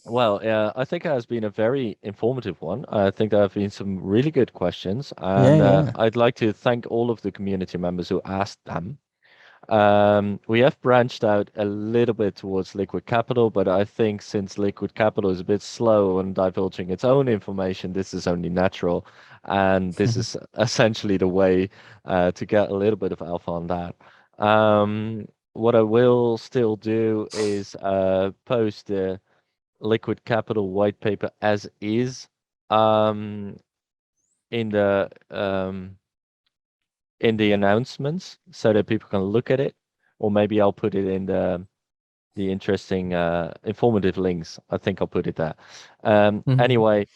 well, I think it has been a very informative one. I think there have been some really good questions, Yeah, and yeah. I'd like to thank all of the community members who asked them. We have branched out a little bit towards liquid capital, but I think since liquid capital is a bit slow on divulging its own information, this is only natural, and this is essentially the way to get a little bit of alpha on that. What I will still do is post the liquid capital white paper as is um, in the announcements so that people can look at it, or maybe I'll put it in the interesting informative links. I think I'll put it there. Mhm. Anyway,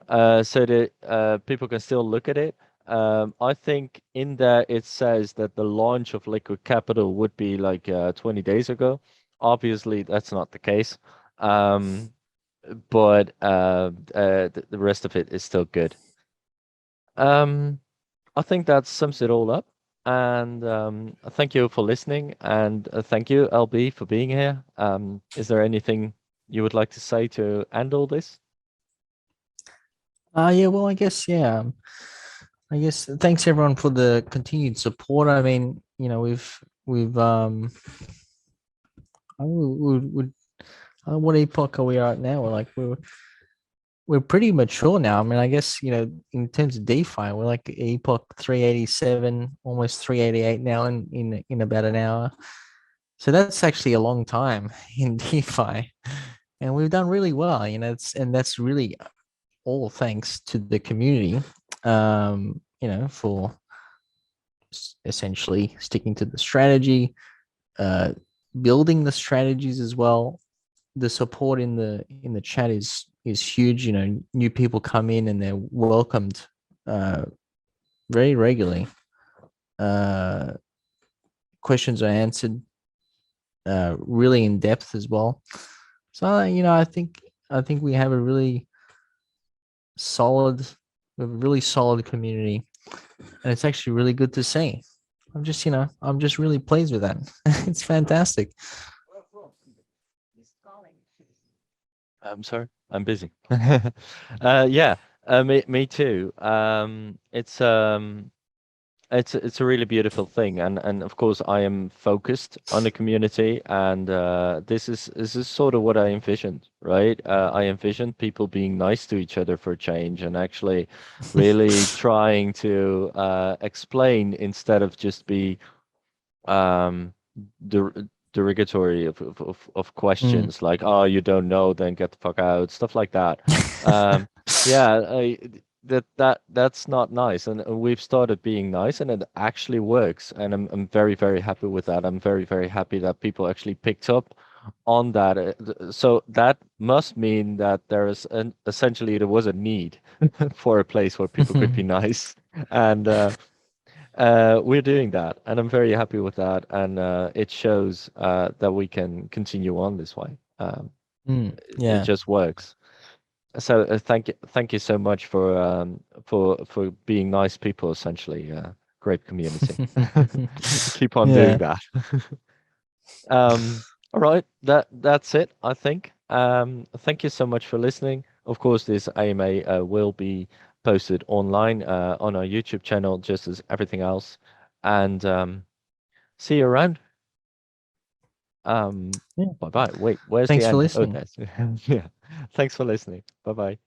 so that people can still look at it. I think in there it says that the launch of Liquid Capital would be like 20 days ago. Obviously, that's not the case. Um, but the rest of it is still good. Um, I think that sums it all up. And thank you for listening, and thank you, LB, for being here. Is there anything you would like to say to end all this? Yeah, well, I guess, yeah. I guess thanks everyone for the continued support. I mean, we've what epoch are we at now? We're pretty mature now. I mean, I guess, in terms of DeFi, we're like epoch 387, almost 388 now in about an hour. So that's actually a long time in DeFi. And we've done really well, that's really all thanks to the community, for essentially sticking to the strategy, uh, building the strategies as well. The support in the chat is huge. New people come in and they're welcomed uh, very regularly. Uh, Questions are answered really in depth as well. So I think we have a really solid, we have a really solid community, and it's actually really good to see. I'm just really pleased with that. It's fantastic. I'm sorry, I'm busy. Yeah, me too. It's a really beautiful thing, and of course I am focused on the community, and this is sort of what I envisioned, right? I envisioned people being nice to each other for a change, and actually really trying to explain instead of just be derogatory of Mm. questions like, oh, you don't know, then get the fuck out, stuff like that. Um, yeah, that's not nice, and we've started being nice, and it actually works, and I'm very very happy with that. I'm very very happy that people actually picked up on that. So that must mean that there is essentially there was a need for a place where people could be nice, and we're doing that, and I'm very happy with that, and it shows that we can continue on this way. It Yeah. just works. So thank you so much for being nice people. Essentially, great community. Keep on doing Yeah. that. All right, that's it, I think. Thank you so much for listening. Of course, this AMA will be posted online on our YouTube channel, just as everything else. And see you around. Yeah. Bye bye. Wait, where's the Thanks for end? Oh, listening. there's. Yeah. Thanks for listening. Bye bye.